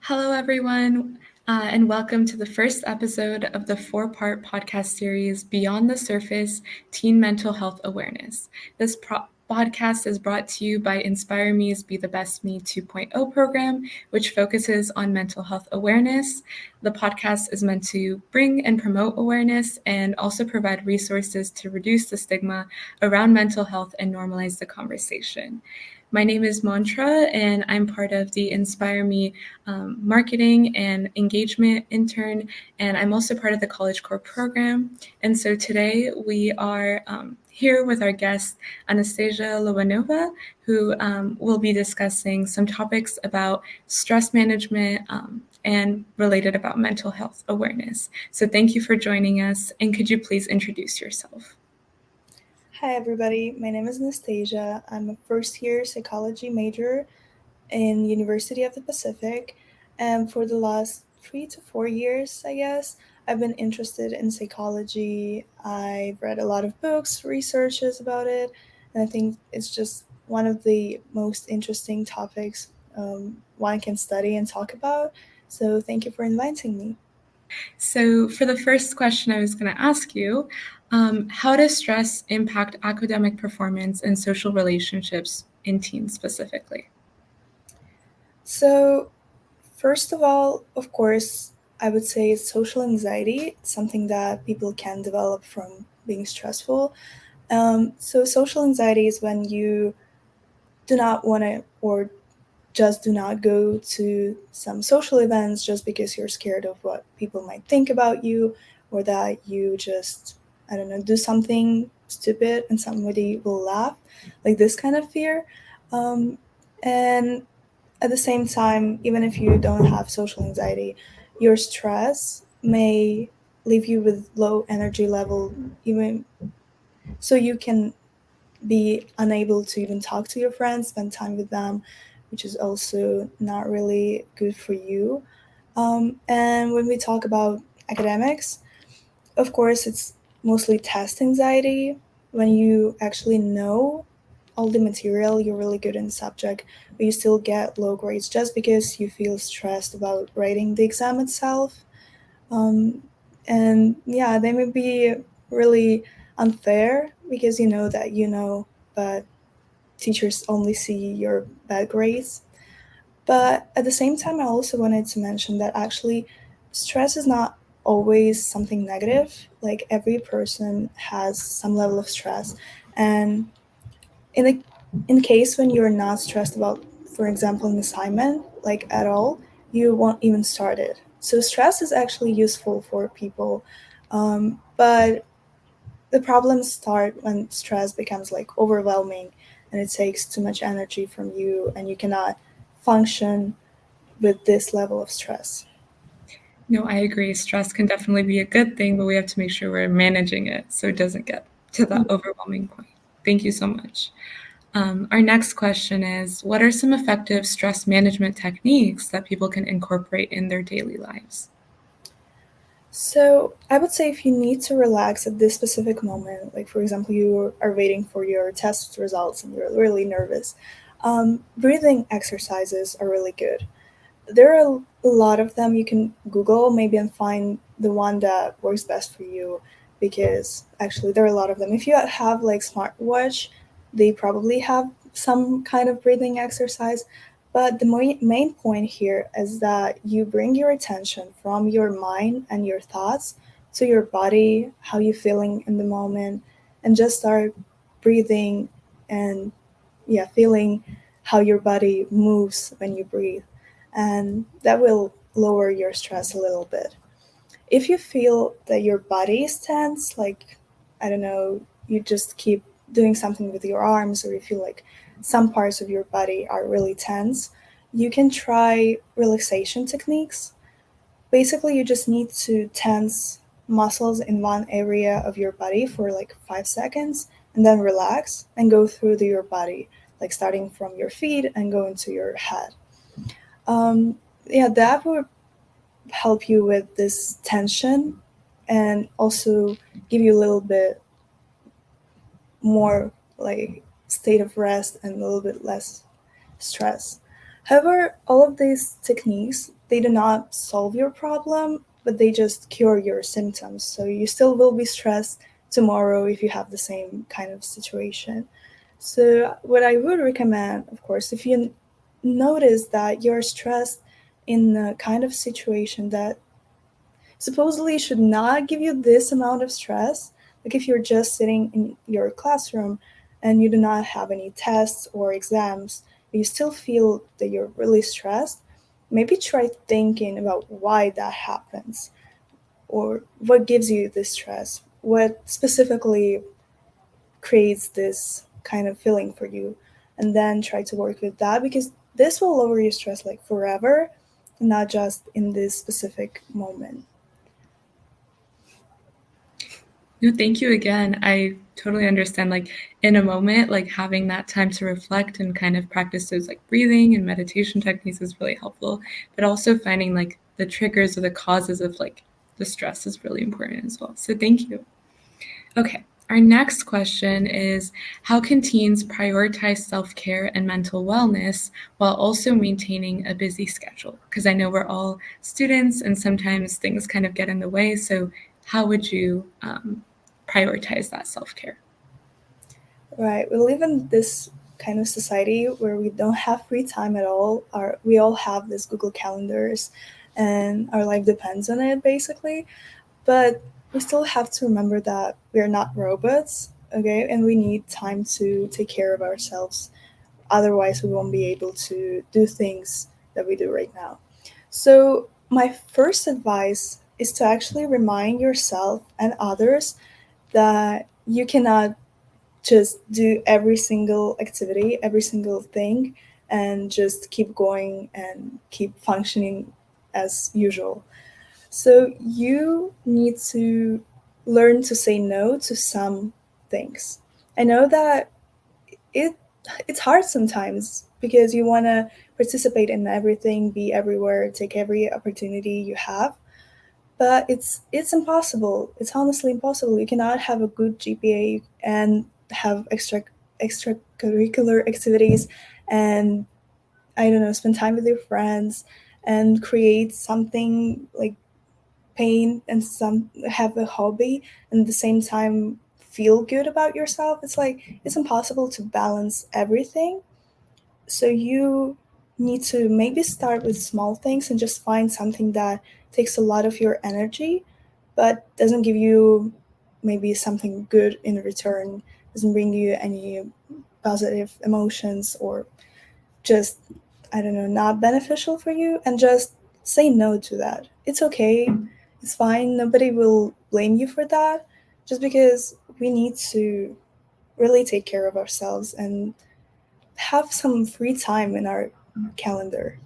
Hello, everyone, and welcome to the first episode of the four-part podcast series, Beyond the Surface, Teen Mental Health Awareness. This podcast is brought to you by Inspire Me's Be the Best Me 2.0 program, which focuses on mental health awareness. The podcast is meant to bring and promote awareness and also provide resources to reduce the stigma around mental health and normalize the conversation. My name is Mantra, and I'm part of the Inspire Me marketing and engagement intern, and I'm also part of the College Core program. And so today we are here with our guest, Anastasia Lobanova, who will be discussing some topics about stress management and related about mental health awareness. So thank you for joining us, and could you please introduce yourself? Hi, everybody. My name is Anastasia. I'm a first-year psychology major in University of the Pacific, and for the last 3 to 4 years, I guess, I've been interested in psychology. I've read a lot of books, researches about it, and I think it's just one of the most interesting topics one can study and talk about. So, thank you for inviting me. So, for the first question I was going to ask you, how does stress impact academic performance and social relationships in teens specifically? So, first of all, of course, I would say social anxiety, something that people can develop from being stressful. So, social anxiety is when you do not want to or just do not go to some social events just because you're scared of what people might think about you, or that you just, I don't know, do something stupid and somebody will laugh, like this kind of fear. And at the same time, even if you don't have social anxiety, your stress may leave you with low energy level, even so you can be unable to even talk to your friends, spend time with them, which is also not really good for you. And when we talk about academics, of course, it's mostly test anxiety. When you actually know all the material, you're really good in the subject, but you still get low grades just because you feel stressed about writing the exam itself. Um, and yeah, they may be really unfair because you know that you know, but teachers only see your bad grades. But at the same time, I also wanted to mention that actually stress is not always something negative. Like every person has some level of stress. And in the in case when you're not stressed about, for example, an assignment, like at all, you won't even start it. So stress is actually useful for people. But the problems start when stress becomes like overwhelming and it takes too much energy from you and you cannot function with this level of stress. No, I agree. Stress can definitely be a good thing, but we have to make sure we're managing it so it doesn't get to that overwhelming point. Thank you so much. Our next question is, what are some effective stress management techniques that people can incorporate in their daily lives? So I would say if you need to relax at this specific moment, like for example, you are waiting for your test results and you're really nervous, breathing exercises are really good. There are a lot of them. You can Google maybe and find the one that works best for you, because actually there are a lot of them. If you have like smartwatch, they probably have some kind of breathing exercise. But the main point here is that you bring your attention from your mind and your thoughts to your body, how you're feeling in the moment, and just start breathing and yeah, feeling how your body moves when you breathe. And that will lower your stress a little bit. If you feel that your body is tense, like, I don't know, you just keep doing something with your arms, or you feel like some parts of your body are really tense, you can try relaxation techniques. Basically, you just need to tense muscles in one area of your body for like 5 seconds and then relax and go through your body, like starting from your feet and going to your head. Yeah, that would help you with this tension and also give you a little bit more like state of rest and a little bit less stress. However, all of these techniques they do not solve your problem, but they just cure your symptoms. So you still will be stressed tomorrow if you have the same kind of situation. So, what I would recommend, of course, if you notice that you're stressed in a kind of situation that supposedly should not give you this amount of stress, like if you're just sitting in your classroom and you do not have any tests or exams, but you still feel that you're really stressed, maybe try thinking about why that happens or what gives you this stress, what specifically creates this kind of feeling for you, and then try to work with that because this will lower your stress like forever, not just in this specific moment. No, thank you again. I totally understand. Like in a moment, like having that time to reflect and kind of practice those like breathing and meditation techniques is really helpful. But also finding like the triggers or the causes of like the stress is really important as well. So thank you. Okay. Our next question is, how can teens prioritize self-care and mental wellness while also maintaining a busy schedule? Because I know we're all students and sometimes things kind of get in the way. So how would you prioritize that self-care? Right. We live in this kind of society where we don't have free time at all. We all have these Google calendars and our life depends on it basically. But we still have to remember that we're not robots, okay? And we need time to take care of ourselves. Otherwise, we won't be able to do things that we do right now. So, my first advice is to actually remind yourself and others that you cannot just do every single activity, every single thing, and just keep going and keep functioning as usual. So you need to learn to say no to some things. I know that it it's hard sometimes because you want to participate in everything, be everywhere, take every opportunity you have, but it's impossible. It's honestly impossible. You cannot have a good GPA and have extracurricular activities and I don't know, spend time with your friends and create something like pain and some have a hobby and at the same time feel good about yourself. It's like it's impossible to balance everything. So you need to maybe start with small things and just find something that takes a lot of your energy but doesn't give you maybe something good in return, doesn't bring you any positive emotions or just, I don't know, not beneficial for you, and just say no to that. It's okay. It's fine. Nobody will blame you for that just because we need to really take care of ourselves and have some free time in our calendar.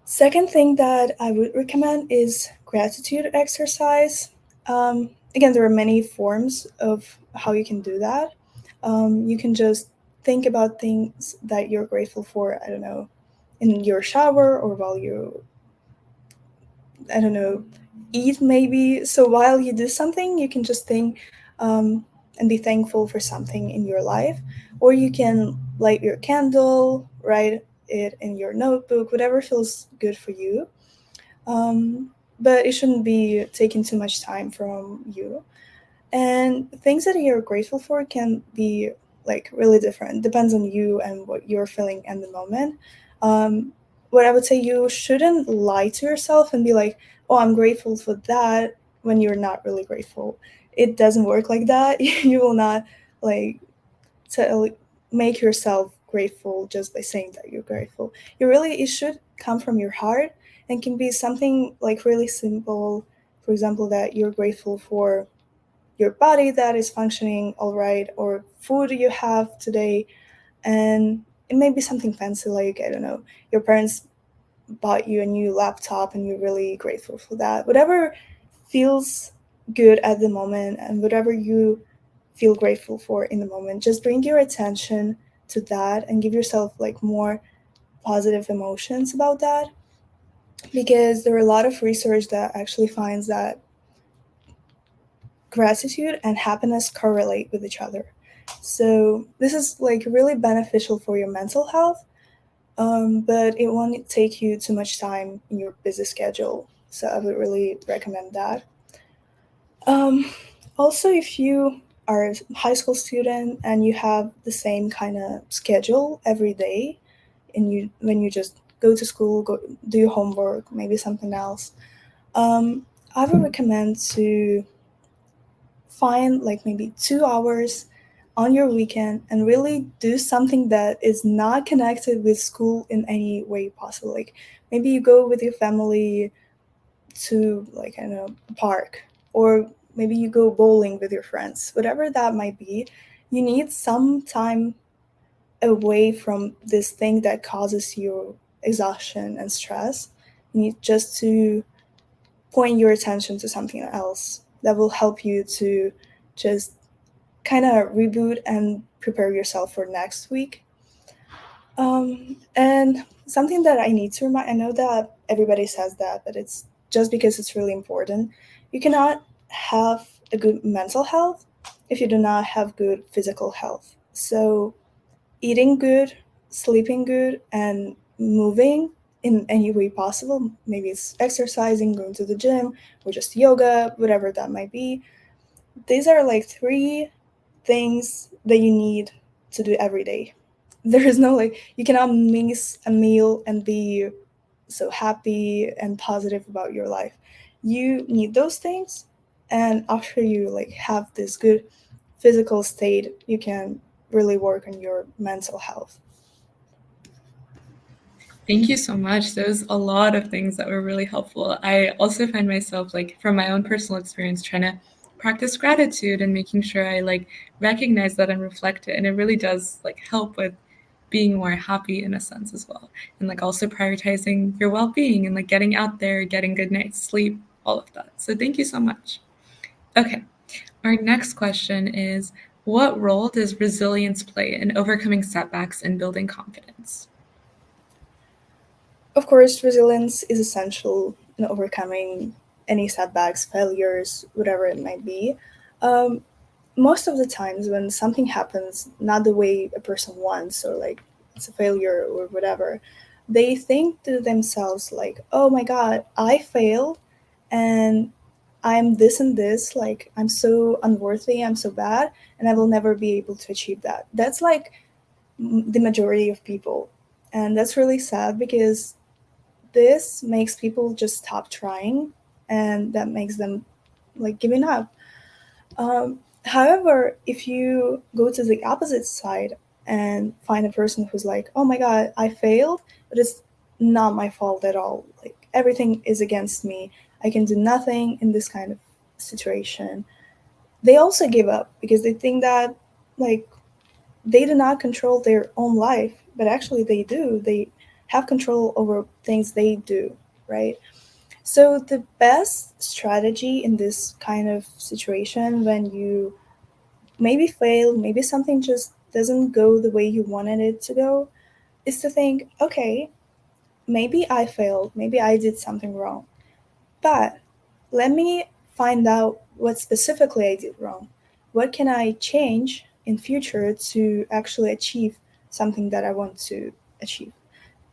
Second thing that I would recommend is gratitude exercise. Again, there are many forms of how you can do that. You can just think about things that you're grateful for, I don't know, in your shower or while you, I don't know, eat maybe. So while you do something, you can just think and be thankful for something in your life. Or you can light your candle, write it in your notebook, whatever feels good for you. But it shouldn't be taking too much time from you. And things that you're grateful for can be like really different. Depends on you and what you're feeling in the moment. Um, what I would say, you shouldn't lie to yourself and be like, "Oh, I'm grateful for that," when you're not really grateful. It doesn't work like that. You will not like tell make yourself grateful just by saying that you're grateful. It should come from your heart and can be something like really simple. For example, that you're grateful for your body that is functioning all right, or food you have today. And it may be something fancy, like, I don't know, your parents bought you a new laptop and you're really grateful for that. Whatever feels good at the moment and whatever you feel grateful for in the moment, just bring your attention to that and give yourself like more positive emotions about that, because there are a lot of research that actually finds that gratitude and happiness correlate with each other. So this is like really beneficial for your mental health. but it won't take you too much time in your busy schedule. So I would really recommend that. Um, Also, if you are a high school student and you have the same kind of schedule every day, and when you just go to school, go do your homework, maybe something else, I would recommend to find like maybe 2 hours on your weekend and really do something that is not connected with school in any way possible. Like maybe you go with your family to like I don't know a park, or maybe you go bowling with your friends, whatever that might be. You need some time away from this thing that causes you exhaustion and stress. You need just to point your attention to something else that will help you to just kind of reboot and prepare yourself for next week. And something that I need to remind, I know that everybody says that, but it's just because it's really important. You cannot have a good mental health if you do not have good physical health. So, eating good, sleeping good, and moving in any way possible, maybe it's exercising, going to the gym, or just yoga, whatever that might be. These are like three things that you need to do every day. There is no like you cannot miss a meal and be so happy and positive about your life. You need those things, and after you like have this good physical state, you can really work on your mental health. Thank you so much. There's a lot of things that were really helpful. I also find myself like from my own personal experience trying to practice gratitude and making sure I like recognize that and reflect it. And it really does like help with being more happy in a sense as well. And like also prioritizing your well-being and like getting out there, getting good night's sleep, all of that. So thank you so much. Okay. Our next question is, what role does resilience play in overcoming setbacks and building confidence? Of course, resilience is essential in overcoming any setbacks, failures, whatever it might be. Um, Most of the times when something happens not the way a person wants, or like it's a failure or whatever, they think to themselves like, oh my god, I failed, and I'm this and this, like I'm so unworthy, I'm so bad, and I will never be able to achieve that. That's like the majority of people, and that's really sad because this makes people just stop trying, and that makes them like giving up. However, if you go to the opposite side and find a person who's like, oh my god, I failed, but it's not my fault at all. Like, everything is against me. I can do nothing in this kind of situation. They also give up because they think that, like, they do not control their own life, but actually they do. They have control over things they do, right? So, the best strategy in this kind of situation, when you maybe fail, maybe something just doesn't go the way you wanted it to go, is to think, okay, maybe I failed, maybe I did something wrong, but let me find out what specifically I did wrong. What can I change in future to actually achieve something that I want to achieve?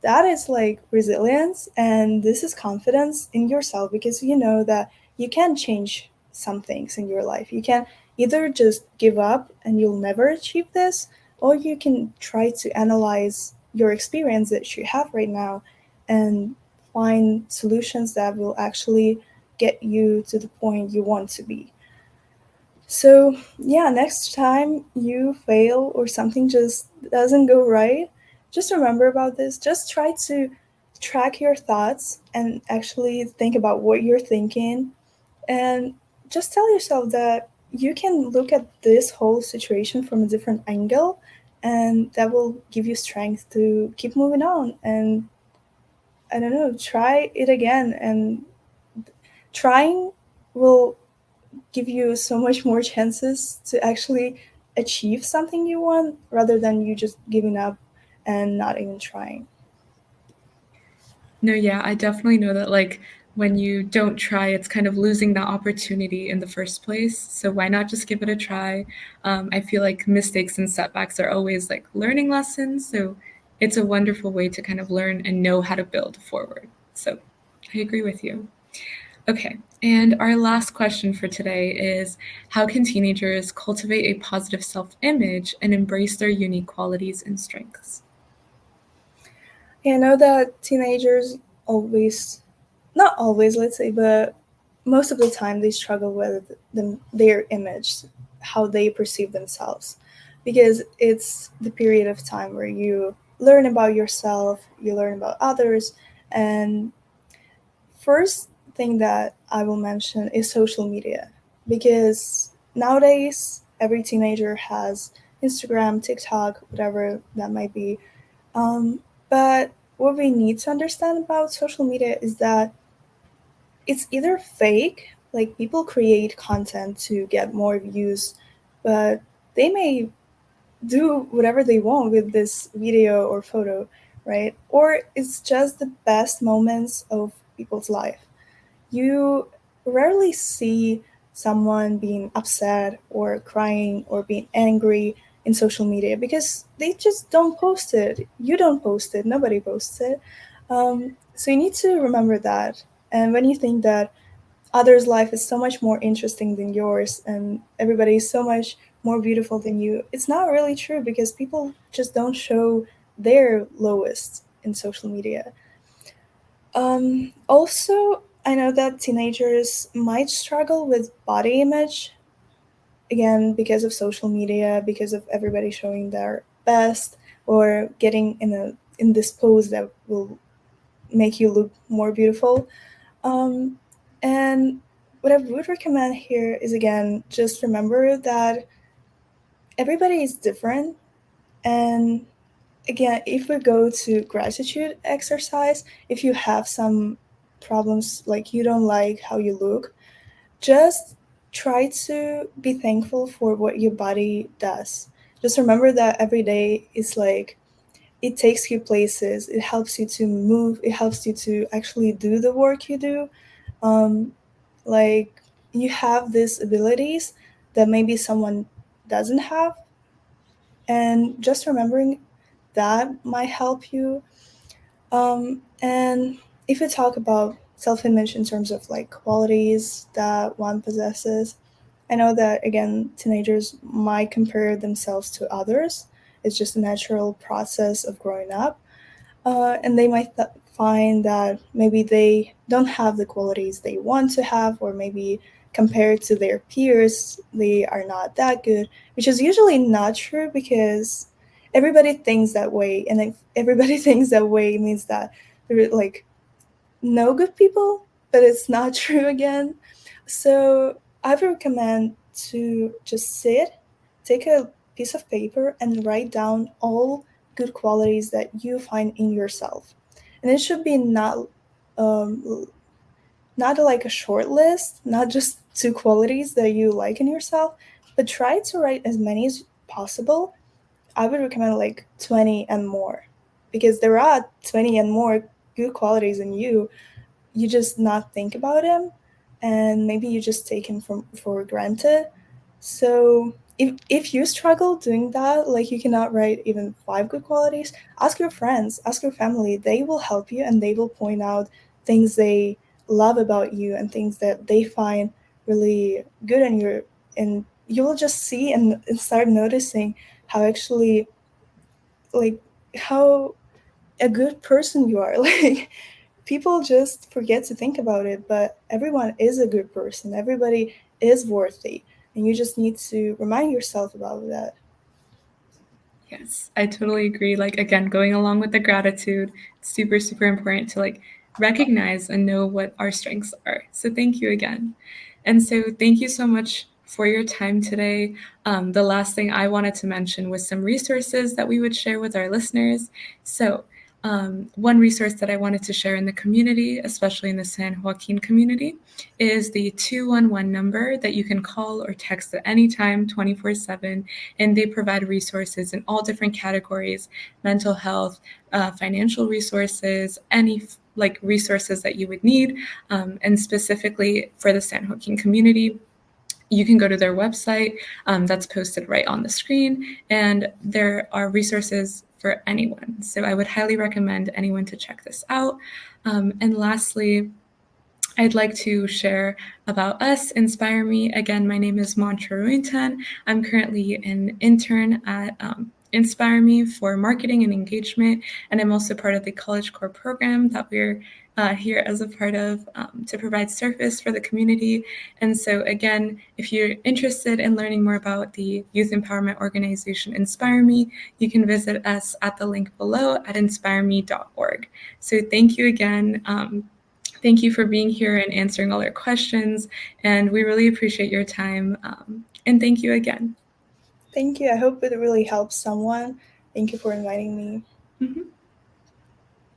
That is like resilience, and this is confidence in yourself because you know that you can change some things in your life. You can either just give up and you'll never achieve this, or you can try to analyze your experience that you have right now and find solutions that will actually get you to the point you want to be. So, yeah, next time you fail or something just doesn't go right, just remember about this. Just try to track your thoughts and actually think about what you're thinking. And just tell yourself that you can look at this whole situation from a different angle, and that will give you strength to keep moving on. And I don't know, try it again. And trying will give you so much more chances to actually achieve something you want rather than you just giving up and not even trying. No, yeah, I definitely know that like when you don't try, it's kind of losing that opportunity in the first place. So why not just give it a try? I feel like mistakes and setbacks are always like learning lessons. So it's a wonderful way to kind of learn and know how to build forward. So I agree with you. Okay, and our last question for today is, how can teenagers cultivate a positive self-image and embrace their unique qualities and strengths? Yeah, I know that teenagers always, not always, let's say, but most of the time they struggle with their image, how they perceive themselves, because it's the period of time where you learn about yourself, you learn about others, and first thing that I will mention is social media, because nowadays every teenager has Instagram, TikTok, whatever that might be. But what we need to understand about social media is that it's either fake, like people create content to get more views, but they may do whatever they want with this video or photo, right? Or it's just the best moments of people's life. You rarely see someone being upset or crying or being angry in social media because they just don't post it. You don't post it, nobody posts it. So you need to remember that. And when you think that others' life is so much more interesting than yours and everybody is so much more beautiful than you, it's not really true because people just don't show their lowest in social media. Also, I know that teenagers might struggle with body image, again, because of social media, because of everybody showing their best or getting in this pose that will make you look more beautiful. Um, and what I would recommend here is, again, just remember that everybody is different. And again, if we go to gratitude exercise, if you have some problems, like you don't like how you look, just try to be thankful for what your body does. Just remember that every day is like, it takes you places, it helps you to move, it helps you to actually do the work you do. um, like, you have these abilities that maybe someone doesn't have, and just remembering that might help you. And if we talk about self-image in terms of like qualities that one possesses, I know that again teenagers might compare themselves to others. It's just a natural process of growing up, and they might find that maybe they don't have the qualities they want to have, or maybe compared to their peers, they are not that good, which is usually not true because everybody thinks that way. And if everybody thinks that way, it means that there are like no good people, but it's not true again. So I would recommend to just sit, take a piece of paper, and write down all good qualities that you find in yourself. And it should be um, not like a short list, not just two qualities that you like in yourself, but try to write as many as possible. I would recommend like 20 and more, because there are 20 and more good qualities in you. You just not think about him, and maybe you just take him for granted. So if you struggle doing that, like you cannot write even five good qualities, ask your friends, ask your family. They will help you and they will point out things they love about you and things that they find really good in your, and you will just see and start noticing how actually, like, how a good person you are. Like, people just forget to think about it, but everyone is a good person. Everybody is worthy. And you just need to remind yourself about that. Yes, I totally agree. Like, again, going along with the gratitude, it's super, super important to like recognize and know what our strengths are. So thank you again. And so thank you so much for your time today. The last thing I wanted to mention was some resources that we would share with our listeners. So one resource that I wanted to share in the community, especially in the San Joaquin community, is the 211 number that you can call or text at any time, 24/7. And they provide resources in all different categories: mental health, financial resources, any like resources that you would need. And specifically for the San Joaquin community, you can go to their website, that's posted right on the screen, and there are resources for anyone. So I would highly recommend anyone to check this out. And lastly, I'd like to share about us, Inspire Me. Again, my name is Mantra Ruintan. I'm currently an intern at Inspire Me for marketing and engagement, and I'm also part of the College Core program that we're here as a part of to provide service for the community. And so again, if you're interested in learning more about the youth empowerment organization Inspire Me, you can visit us at the link below at inspireme.org. So thank you again. Thank you for being here and answering all our questions, and we really appreciate your time. And thank you again. Thank you. I hope it really helps someone. Thank you for inviting me. Mm-hmm.